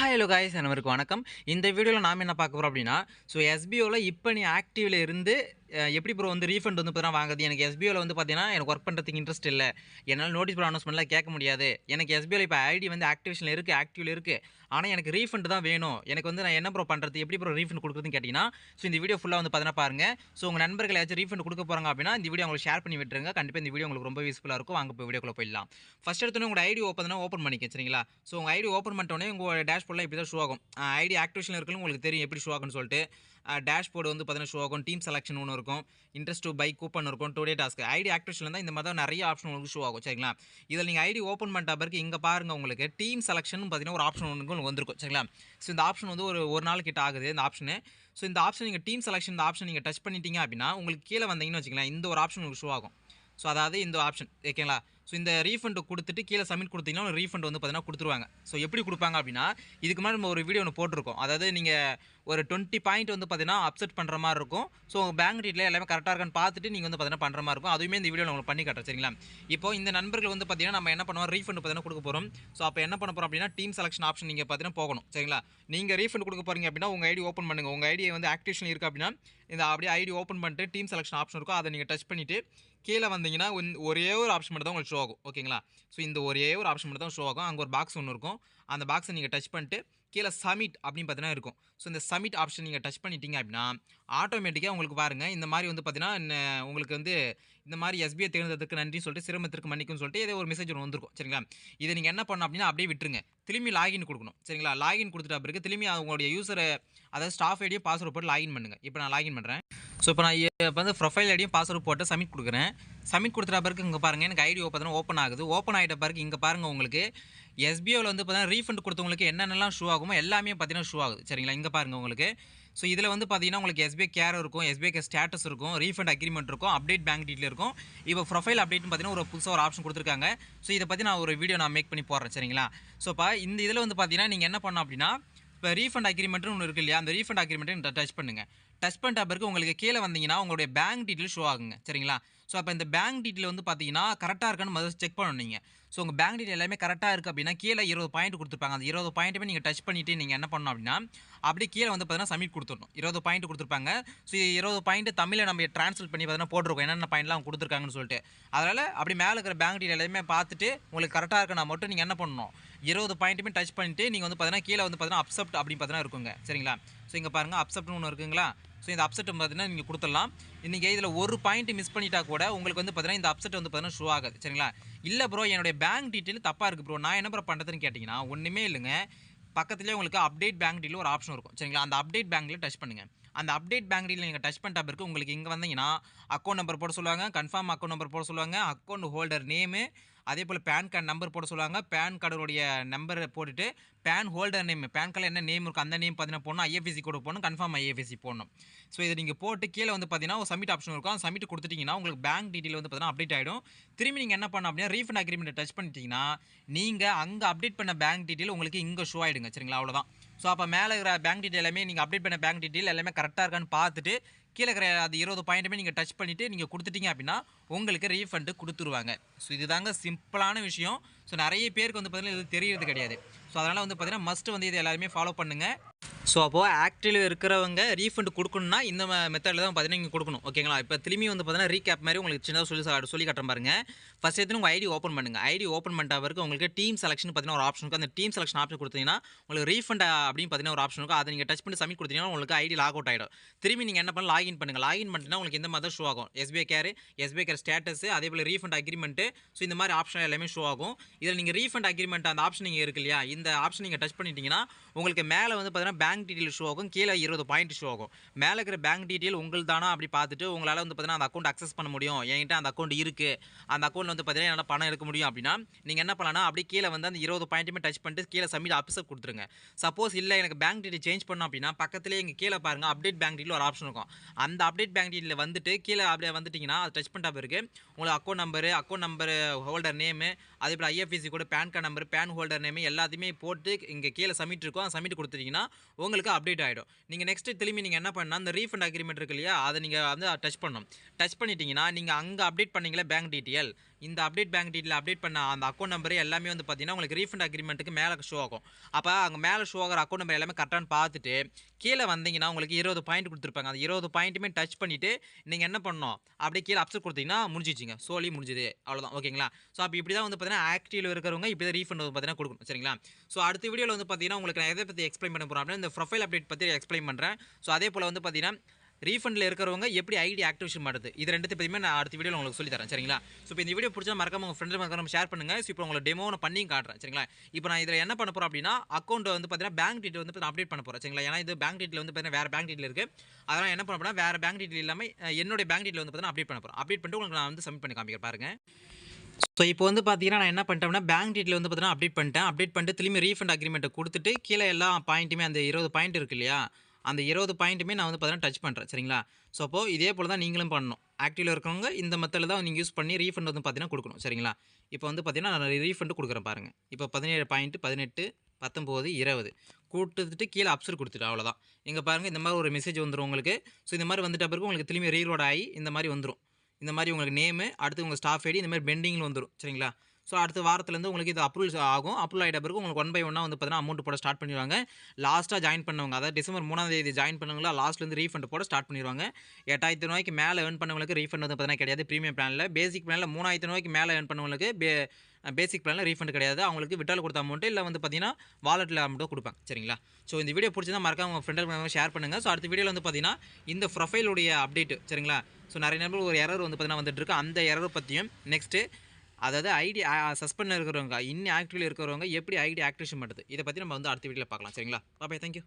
Hello guys அனைவருக்கும் வணக்கம். இந்த வீடியோவில் நாம் என்ன பார்க்க போகிறோம் அப்படின்னா, எஸ்பிஓவில் இப்போ நீ ஆக்டிவில் இருந்து எப்படி ப்ரோ வந்து ரீஃபண்ட் வந்து இப்போ தான் வாங்குது. எனக்கு எஸ்பிஓவில் வந்து பார்த்தீங்கன்னா எனக்கு ஒர்க் பண்ணுறதுக்கு இன்ட்ரெஸ்ட் இல்லை, என்னால் நோட்டீஸ் போர்டு அனௌன்ஸ்மெண்ட்லாம் கேட்க முடியாது, எனக்கு எஸ்பிஓவில் இப்போ ஐடி வந்து ஆக்டிவேஷனில் இருக்குது, ஆக்டிவில் இருக்குது, ஆனால் எனக்கு ரீஃபண்ட் தான் வேணும், எனக்கு வந்து நான் என்ன ப்ரோ பண்ணுறது, எப்படி ப்ரோ ரீஃபண்ட் கொடுக்குறதுன்னு கேட்டிங்கன்னா, இந்த வீடியோ ஃபுல்லாக வந்து பார்த்தீங்கன்னா பாருங்கள். உங்கள் நண்பர்கள் ஏதாச்சும் ரீஃபண்ட் கொடுக்க போகிறாங்க அப்படின்னா இந்த வீடியோ உங்களுக்கு ஷேர் பண்ணி விட்டுருங்க. கண்டிப்பாக இந்த வீடியோ உங்களுக்கு ரொம்ப யூஸ்ஃபுல்லாக இருக்கும். வாங்க இப்போ வீடியோக்குள்ளே போயிடலாம். ஃபஸ்ட் எடுத்தோன்னே உங்களோட ஐடி ஓப்பன் பண்ணிக்க சரிங்களா. உங்கள் ஐடி ஓப்பன் பண்ணிட்டோன்னே உங்கள் டேஷ்போர்டில் இப்படி தான் ஷோ ஆகும். ஐடி ஆக்டிவேஷனில் இருக்குன்னு உங்களுக்கு தெரியும் எப்படி ஷோ ஆகும்னு சொல்லிட்டு. டேஷ்போர்டு வந்து பார்த்தீங்கன்னா ஷோ ஆகும். டீம் செலக்ஷன் ஒன்று இருக்கும், இன்ட்ரெஸ்ட் டு பை கூப்பன் இருக்கும், டுடே டாஸ்க். ஐடி ஆக்டிவேஷனில் இருந்தால் இந்த மாதிரி தான் நிறைய ஆப்ஷன் உங்களுக்கு ஷோ ஆகும் சரிங்களா. இதில் நீங்கள் ஐடி ஓப்பன் பண்ணிட்ட பிறகு இங்கே பாருங்கள், உங்களுக்கு டீம் செலக்ஷன் பார்த்தீங்கன்னா ஒரு ஆப்ஷன் ஒன்று வந்திருக்கும் சரிங்களா. இந்த ஆப்ஷன் வந்து ஒரு நாள் கிட்ட ஆகுது இந்த ஆப்ஷனு. இந்த ஆப்ஷன் நீங்கள் டீம் செலக்ஷன் இந்த ஆப்ஷன் நீங்கள் டச் பண்ணிட்டீங்க அப்படின்னா உங்களுக்கு கீழே வந்தீங்கன்னு வச்சுக்கலாம், இந்த ஒரு ஆப்ஷன் உங்களுக்கு ஷோ ஆகும். அதாவது இந்த ஆப்ஷன் ஓகேங்களா. இந்த ரீஃபண்ட் கொடுத்துட்டு கீழே சப்மிட் கொடுத்தீங்கன்னா ஒரு ரீஃபண்ட் வந்து பார்த்தீங்கன்னா கொடுத்துருவாங்க. எப்படி கொடுப்பாங்க அப்படின்னா, இதுக்கு முன்னாடி நம்ம ஒரு வீடியோ ஒன்று போட்டிருக்கோம். அதாவது நீங்கள் ஒரு 20 பாயிண்ட் வந்து பார்த்தீங்கன்னா அப்செட் பண்ணுற மாதிரி இருக்கும். உங்கள் பேங்க் டீட்டெயில் எல்லாமே கரெக்டாக இருக்கான்னு பார்த்துட்டு நீங்கள் வந்து பார்த்தீங்கன்னா பண்ணுற மாதிரி இருக்கும். அதுவுமே இந்த வீடியோவில் உங்களுக்கு பண்ணி காட்டுறேன் சரிங்களா. இப்போ இந்த நண்பர்கள் வந்து பார்த்தீங்கன்னா நம்ம என்ன பண்ணுவோம், ரீஃபண்ட் பார்த்தீங்கன்னா கொடுக்க போகிறோம். அப்போ என்ன பண்ண போகிறோம் அப்படின்னா, டீம் செலக்ஷன் ஆப்ஷன் நீங்கள் பார்த்தீங்கன்னா போகணும் சரிங்களா. நீங்கள் ரீஃபண்ட் கொடுக்க போகிறீங்க அப்படின்னா உங்கள் ஐடி ஓப்பன் பண்ணுங்கள். உங்கள் ஐடி வந்து ஆக்டிவேஷன் இருக்குது அப்படின்னா இந்த அப்படியே ஐடி ஓப்பன் பண்ணிட்டு டீம் செலக்ஷன் ஆப்ஷன் இருக்கும், அதை நீங்கள் டச் பண்ணிவிட்டு கீழே வந்தீங்கன்னா ஒரே ஒரு ஆப்ஷன் மட்டும் தான் உங்களுக்கு ஷோ ஆகும் ஓகேங்களா. இந்த ஒரே ஒரு ஆப்ஷன் மட்டும் தான் ஷோ ஆகும். அங்கே ஒரு பாக்ஸ் ஒன்று இருக்கும், அந்த பாக்ஸை நீங்கள் டச் பண்ணிட்டு கீழே சப்மிட் அப்படின்னு பார்த்தீங்கன்னா இருக்கும். இந்த சப்மிட் ஆப்ஷன் நீங்கள் டச் பண்ணிட்டீங்க அப்படின்னா ஆட்டோமேட்டிக்காக உங்களுக்கு பாருங்கள் இந்த மாதிரி வந்து பார்த்தீங்கன்னா உங்களுக்கு வந்து இந்த மாதிரி எஸ்பிஐ தேர்ந்தெடுத்ததுக்கு நன்றின்னு சொல்லிட்டு சிரமத்திற்கு மன்னிக்கும்னு சொல்லிட்டு ஏதோ ஒரு மெசேஜ் ஒன்று வந்திருக்கும் சரிங்களா. இதை நீங்கள் என்ன பண்ணணும் அப்படின்னா அப்படியே விட்டுருங்க. திரும்பி லாகின் கொடுக்கணும் சரிங்களா. லாகின் கொடுத்துட்ட பிறகு திரும்பி உங்களுடைய யூசரை அதாவது ஸ்டாஃப் ஐடியும் பாஸ்வேர்டு போட்டு லாகின் பண்ணுங்கள். இப்போ நான் லாகின் பண்ணுறேன். இப்போ நான் இப்போ வந்து ப்ரொஃபைல் ஐடியும் பாஸ்வேர்டு போட்டு சப்மிட் கொடுக்குறேன். சப்மிட் கொடுத்துட்ட பிறகு இங்கே பாருங்கள் எனக்கு ஐடி ஓப்பன் ஆகுது. ஓப்பன் ஆகிட்ட பிறகு இங்கே பாருங்கள், உங்களுக்கு எஸ்பிஓவில் வந்து பார்த்தீங்கன்னா ரீஃபண்ட் கொடுத்தவங்களுக்கு என்னென்னலாம் ஷூ ஆகுமோ எல்லாமே பார்த்தீங்கன்னா ஷூ ஆகுது சரிங்களா. இங்கே பாருங்கள் உங்களுக்கு. இதில் வந்து பார்த்தீங்கன்னா உங்களுக்கு எஸ்பிஐ கேர் இருக்கும், எஸ்பிஐ ஸ்டேட்டஸ் இருக்கும், ரீஃபண்ட் அக்ரிமெண்ட் இருக்கும், அப்டேட் பேங்க் டீட்டெயில் இருக்கும். இப்போ ப்ரொஃபைல் அப்டேட்னு பார்த்தீங்கன்னா ஒரு புதுசாக ஒரு ஆப்ஷன் கொடுத்துருக்காங்க. இதை பற்றி நான் ஒரு வீடியோ மேக் பண்ணி போடுறேன் சரிங்களா. இப்போ இந்த இதில் வந்து பார்த்தீங்கன்னா நீங்கள் என்ன பண்ணணும் அப்படின்னா, இப்போ ரீஃபண்ட் அக்ரிமெண்ட்னு ஒன்று இருக்குது இல்லையா, அந்த ரீஃபண்ட் அக்ரிமெண்ட்டை டச் பண்ணுங்கள். டச் பண்ணிட்ட பிறகு உங்களுக்கு கீழே வந்தீங்கன்னா உங்களுடைய பேங்க் டீட்டெயில் ஷோ ஆகுங்க சரிங்களா. அப்போ இந்த பேங்க் டீட்டெயில் வந்து பார்த்தீங்கன்னா கரெக்டாக இருக்கான்னு முதல்ல செக் பண்ணணும் நீங்கள். உங்கள் பேங்க் டீட்டெயில் எல்லாமே கரெக்டாக இருக்குது அப்படின்னா கீழே 20 பாயிண்ட் கொடுத்துருப்பாங்க. அந்த 20 பாயிண்ட்டுமே நீங்கள் டச் பண்ணிவிட்டு நீங்கள் என்ன பண்ணணும் அப்படின்னா அப்படியே கீழே வந்து பார்த்தீங்கன்னா சப்மிட் கொடுத்துடணும். 20 பாயிண்ட் கொடுத்துருப்பாங்க. 20 பாயிண்ட் தமிழை நம்ம ட்ரான்ஸ்லேட் பண்ணி பார்த்தீங்கன்னா போட்டிருக்கோம் என்னென்ன பாயிண்ட்லாம் கொடுத்துருக்காங்கன்னு சொல்லிட்டு. அதனால் அப்படி மேலே இருக்கிற பேங்க் டீட்டெயில் எல்லாமே பார்த்துட்டு உங்களுக்கு கரெக்டாக இருக்கனா மட்டும் நீங்கள் என்ன பண்ணணும், 20 பாயிண்ட்டுமே டச் பண்ணிட்டு நீங்கள் வந்து பார்த்தீங்கன்னா கீழே வந்து பார்த்தீங்கன்னா அப்செப்ட் அப்படின்னு பார்த்தீங்கன்னா இருக்குங்க சரிங்களா. இங்கே பாருங்கள் அப்செப்ட்னு ஒன்று இருக்குங்களா. இந்த அப்செட் பார்த்தீங்கன்னா நீங்கள் கொடுத்துடலாம். இன்றைக்கி இதில் ஒரு பாயிண்ட் மிஸ் பண்ணிட்டா கூட உங்களுக்கு வந்து பார்த்தீங்கன்னா இந்த அப்செட் வந்து பார்த்தீங்கன்னா ஷோ ஆகுது சரிங்களா. இல்லை ப்ரோ என்னுடைய பேங்க் டீட்டெயில் தப்பாக இருக்குது ப்ரோ, நான் என்ன ப்ரோ பண்ணுறதுன்னு கேட்டிங்கன்னா ஒன்றுமே இல்லைங்க. பக்கத்துலேயே உங்களுக்கு அப்டேட் பேங்க் டீட்டெயில் ஒரு ஆப்ஷன் இருக்கும் சரிங்களா. அந்த அப்டேட் பேங்க்கில் டச் பண்ணுங்கள். அந்த அப்டேட் பேங்க் டீட்டெயில் நீங்கள் டச் பண்ணிட்ட பிறகு உங்களுக்கு இங்கே வந்தீங்கன்னா அக்கௌண்ட் நம்பர் போட சொல்லுவாங்க, கன்ஃபார்ம் அக்கௌண்ட் நம்பர் போட சொல்லுவாங்க, அக்கௌண்ட் ஹோல்டர் நேமு, அதே போல் பேன் கார்டு நம்பர் போட சொல்லுவாங்க. பேன் கார்டுடைய நம்பரை போட்டுட்டு பேன் ஹோல்டர் நேம், பேன் கார்டில் என்ன நேம் இருக்கும் அந்த நேம் பார்த்தீங்கன்னா போடணும், ஐஎஃப்எஸ்சி கோடு போடணும், கன்ஃபார்ம் ஐஎஃப்எஸ்சி போடணும். இதை நீங்கள் போட்டு கீழே வந்து பார்த்தீங்கன்னா ஒரு சப்மிட் ஆப்ஷன் இருக்கும். அந்த சப்மிட் கொடுத்துட்டிங்கன்னா உங்களுக்கு பேங்க் டீட்டெயில் வந்து பார்த்தீங்கன்னா அப்டேட் ஆகிடும். திரும்பி நீங்கள் என்ன பண்ணணும் அப்படின்னா ரீஃபண்ட் அக்ரிமெண்ட் டச் பண்ணிட்டீங்கன்னா நீங்கள் அங்கே அப்டேட் பண்ண பேங்க் டீட்டெயில் உங்களுக்கு இங்கே ஷோ ஆகிடுங்க சரிங்களா. அவ்வளோதான். அப்போ மேலே இருக்கிற பேங்க் டீட்டெயில் எல்லாமே நீங்கள் அப்டேட் பண்ண பேங்க் டீட்டெயில் எல்லாமே கரெக்டாக இருக்கான்னு பார்த்துட்டு கீழே இருக்கிற அது 20 பாயிண்ட்டுமே நீங்கள் டச் பண்ணிவிட்டு நீங்கள் கொடுத்துட்டீங்க அப்படின்னா உங்களுக்கு ரீஃபண்டு கொடுத்துருவாங்க. இதுதாங்க சிம்பிளான விஷயம். நிறைய பேருக்கு வந்து பார்த்தீங்கன்னா இது தெரியறது கிடையாது. அதனால் வந்து பார்த்தீங்கன்னா மஸ்ட் வந்து இது எல்லாருமே ஃபாலோ பண்ணுங்கள். அப்போது ஆக்டிவில் இருக்கிறவங்க ரீஃபண்ட் கொடுக்கணுன்னா இந்த மெத்தடில் தான் பார்த்தீங்கன்னா நீங்கள் கொடுக்கணும் ஓகேங்களா. இப்போ திரும்பி வந்து பார்த்தீங்கன்னா ரீகேப் மாதிரி உங்களுக்கு சின்னதாக சொல்லி காட்டுறேன் பாருங்கள். ஃபஸ்ட் எடுத்து உங்கள் ஐடி ஓப்பன் பண்ணுங்கள். ஐடி ஓப்பன் பண்ணிட்ட பிறகு உங்களுக்கு டீம் செலக்ஷன் பார்த்தீங்கன்னா ஒரு ஆப்ஷன் இருக்கும். அந்த டீம் செலக்ஷன் ஆப்ஷன் கொடுத்தீங்கன்னா உங்களுக்கு ரீஃபண்ட் அப்படின்னு பார்த்தீங்கன்னா ஒரு ஆப்ஷன் இருக்கும். அதை நீங்கள் டச் பண்ணி சப்மிட் கொடுத்தீங்கன்னா உங்களுக்கு ஐடி லாக் அவுட் ஆகிடும். திரும்பி நீங்கள் என்ன பண்ணலாம், லாகின் பண்ணுங்கள். லாகின் பண்ணிட்டுனா உங்களுக்கு இந்த மாதிரி ஷோ ஆகும். எஸ்பிஐ கேர் ஸ்டேட்டஸ், அதே போல் ரீஃபண்ட் அக்ரிமெண்ட்டு. இந்த மாதிரி ஆப்ஷன் எல்லாமே ஷோ ஆகும். இதில் நீங்கள் ரீஃபண்ட் அக்ரிமெண்ட் அந்த ஆப்ஷன் நீங்கள் இருக்கு இல்லையா, இந்த ஆப்ஷன் நீங்கள் டச் பண்ணிட்டீங்கன்னா உங்களுக்கு மேலே வந்து பார்த்தீங்கன்னா பேங்க் டீட்டெயில் ஷோ ஆகும், கீழே 20 பாயிண்ட் ஷோ ஆகும். மேலே இருக்கிற பேங்க் டீட்டெயில் உங்களுக்கு தானா அப்படி பார்த்துட்டு உங்களால் வந்து பார்த்தீங்கன்னா அந்த அக்கௌண்ட் அக்சஸ் பண்ண முடியும். என்கிட்ட அந்த அக்கௌண்ட் இருக்குது, அந்த அக்கௌண்ட் வந்து பார்த்தீங்கன்னா என்னால் பணம் எடுக்க முடியும் அப்படின்னா நீங்கள் என்ன பண்ணலாம்னா அப்படியே கீழே வந்து அந்த 20 பாயிண்ட்டுமே டச் பண்ணிட்டு கீழே சப்மிட் அப்செப்ட் கொடுத்துருங்க. சப்போஸ் இல்லை எனக்கு பேங்க் டீட்டெயில் சேஞ்ச் பண்ணோம் அப்படின்னா பக்கத்துலேயே இங்கே கீழே பாருங்கள் அப்டேட் பேங்க் டீட்டெயில் ஒரு ஆப்ஷன் இருக்கும். அந்த அப்டேட் பேங்க் டீட்டெயில் வந்துட்டு கீழே அப்படியே வந்துட்டிங்கன்னா அதை டச் பண்ணிட்ட பிறகு உங்களுக்கு அக்கௌண்ட் நம்பரு ஹோல்டர் நேமு, அதே போல் ஐஎஃப்எஸ்சி கூட PAN card number, PAN holder name எல்லாத்தையுமே போட்டு இங்கே கீழே சப்மிட் இருக்கும். அந்த சப்மிட் கொடுத்துட்டிங்கன்னா உங்களுக்கு அப்டேட் ஆகிடும். நீங்கள் நெக்ஸ்ட்டு திரும்பி நீங்கள் என்ன பண்ணால் அந்த ரீஃபண்ட் அக்ரிமெண்ட் இருக்கு இல்லையா, அதை நீங்கள் வந்து டச் பண்ணணும். டச் பண்ணிட்டீங்கன்னா நீங்கள் அங்கே அப்டேட் பண்ணிங்களே பேங்க் டீட்டெயில் இந்த அப்டேட் பேங்க் டீட்டெயில் அப்டேட் பண்ண அந்த அக்கௌண்ட் நம்பர் எல்லாமே வந்து பார்த்தீங்கன்னா உங்களுக்கு ரீஃபண்ட் அக்ரிமெண்ட்டுக்கு மேலே ஷோ ஆகும். அப்போ அங்கே மேலே ஷோ ஆகிற அக்கௌண்ட் நம்பர் எல்லாமே கரெக்டானு பார்த்துட்டு கீழே வந்தீங்கன்னா உங்களுக்கு 20 பாயிண்ட் கொடுத்துருப்பாங்க. அந்த 20 பாயிண்ட்டுமே டச் பண்ணிவிட்டு நீங்கள் என்ன பண்ணணும், அப்படியே கீழே அப்செட் கொடுத்தீங்கன்னா முடிஞ்சிச்சிங்க, சோலி முடிஞ்சுது, அவ்வளோதான். ஓகேங்களா? ஸோ அப்போ இப்படி தான் வந்து பார்த்தீங்கன்னா ஆக்டிவில் இருக்கிறவங்க இப்படி தான் ரீஃபண்ட் வந்து பார்த்தீங்கன்னா கொடுக்கணும். சரிங்களா? ஸோ அடுத்த வீடியோவில் வந்து பார்த்தீங்கன்னா உங்களுக்கு நான் எதை பற்றி எக்ஸ்பிளைன் பண்ண போகிறேன் அப்படின்னா இந்த ப்ரொஃபைல் அப்டேட் பற்றி எக்ஸ்பிளைன் பண்ணுறேன். ஸோ அதே போல் வந்து பார்த்தீங்கன்னா ரீஃபண்டில் இருக்கிறவங்க எப்படி ஐடி ஆக்டிவேஷன் பண்ணுறது, இது ரெண்டுத்தை பற்றியுமே நான் அடுத்த வீடியோவில் உங்களுக்கு சொல்லி தரேன். சரிங்களா? ஸோ இப்போ இந்த வீடியோ பிடிச்சா மறக்காம உங்கள் ஃப்ரெண்டு மறக்காம ஷேர் பண்ணுங்கள். ஸோ இப்போ உங்களை டெமோ நான் பண்ணி காட்டுறேன். சரிங்களா? இப்போ நான் இதில் என்ன பண்ண போகிறேன் அப்படின்னா அக்கௌண்ட் வந்து பார்த்தீங்கன்னா பேங்க் டீட்டெயில் வந்து அப்டேட் பண்ண போகிறேன். சரிங்களா? ஏன்னா இது பேங்க் டீட்டெயில் வந்து பார்த்தீங்கன்னா வேறு பேங்க் டீட்டெயில் இருக்குது. அதனால் என்ன பண்ண போகிறேன், வேறு பேங்க் டீட்டெயில் இல்லாமல் என்னுடைய பேங்க் டீட்டெயில் வந்து பார்த்தீங்கன்னா அப்டேட் பண்ண போகிறேன். அப்டேட் பண்ணிட்டு உங்களுக்கு நான் வந்து சப்மிட் பண்ணி காமிக்கிறேன் பாருங்க. ஸோ இப்போ வந்து பார்த்தீங்கன்னா நான் என்ன பண்ணிட்டேன்னா பேங்க் டீட்டெயில் வந்து பார்த்தீங்கன்னா அப்டேட் பண்ணிட்டு திரும்பி ரீஃபண்ட் அக்ரிமெண்ட்டை கொடுத்துட்டு கீழே எல்லா பாயிண்ட்டுமே அந்த 20 பாயிண்ட் இருக்கு இல்லையா, அந்த 20 பாயிண்ட்டுமே நான் வந்து பார்த்தீங்கன்னா டச் பண்ணுறேன். சரிங்களா? ஸோ அப்போது இதே போல் தான் நீங்களும் பண்ணணும். ஆக்டிவில் இருக்கிறவங்க இந்த மெத்தடில் தான் நீங்கள் யூஸ் பண்ணி ரீஃபண்ட் வந்து பார்த்தீங்கன்னா கொடுக்கணும். சரிங்களா? இப்போ வந்து பார்த்தீங்கன்னா நான் ரீஃபண்ட் கொடுக்குறேன் பாருங்கள். இப்போ 17 பாயிண்ட் 18 19 20 கொடுத்துட்டு கீழே அப்சர் கொடுத்துட்டு அவ்வளோதான். இங்கே பாருங்கள் இந்த மாதிரி ஒரு மெசேஜ் வந்துடும் உங்களுக்கு. ஸோ இந்த மாதிரி வந்துட்ட பிறகு உங்களுக்கு திரும்பி ரீலோட் ஆகி இந்த மாதிரி வந்துடும். இந்த மாதிரி உங்களுக்கு நேமு, அடுத்து உங்கள் ஸ்டாஃப் ஐடி, இந்த மாதிரி பெண்டிங்கில் வந்துடும். சரிங்களா? ஸோ அடுத்த வாரத்துலேருந்து உங்களுக்கு இது அப்ரூவல் ஆகும். அப்ரூவல் ஆகிட்ட பிறகு உங்களுக்கு 1 பை 1 வந்து பார்த்தீங்கன்னா அமௌண்ட் போட ஸ்டார்ட் பண்ணிடுவாங்க. லாஸ்ட்டாக ஜாயின் பண்ணவங்க, அதாவது டிசம்பர் 3ஆம் தேதி ஜாயின் பண்ணவங்களா லாஸ்ட்லேருந்து ரீஃபண்ட் போட ஸ்டார்ட் பண்ணிடுவாங்க. 8000 ரூபாய்க்கு மேலே ஏர்ன் பண்ணவங்களுக்கு ரீஃபண்ட் வந்து பார்த்தீங்கன்னா கிடையாது. ப்ரீமியம் பிளானில் பேசிக் பிளானில் 3000 ரூபாய்க்கு மேலே ஏர்ன் பண்ணவங்களுக்கு பேசிக் பிளானில் ரீஃபண்ட் கிடையாது. அவங்களுக்கு விட்டால் கொடுத்த அமௌண்ட்டு இல்லை வந்து பார்த்தீங்கன்னா வாலெட்டில் அமௌண்ட்டோ கொடுப்பாங்க. சரிங்களா? ஸோ இந்த வீடியோ பிடிச்சிருந்தா மறக்காம உங்கள் ஃப்ரெண்டுக்கு ஷேர் பண்ணுங்கள். ஸோ அடுத்த வீடியோவில் வந்து பார்த்தீங்கன்னா இந்த ப்ரொஃபைலுடைய அப்டேட். சரிங்களா? ஸோ நிறைய நம்பர் ஒரு எரர் வந்து பார்த்தீங்கன்னா வந்துட்டு இருக்கு. அந்த எரர் பற்றியும் நெக்ஸ்ட்டு அதாவது ஐடி சஸ்பெண்ட் இருக்கிறவங்க, இன்னும் ஆக்டிவில் இருக்கிறவங்க எப்படி ஐடி ஆக்டிவேஷன் பண்ணுறது, இதை பற்றி நம்ம வந்து அடுத்த வீடியோவில் பார்க்கலாம். சரிங்களா? பாய், தேங்க்யூ.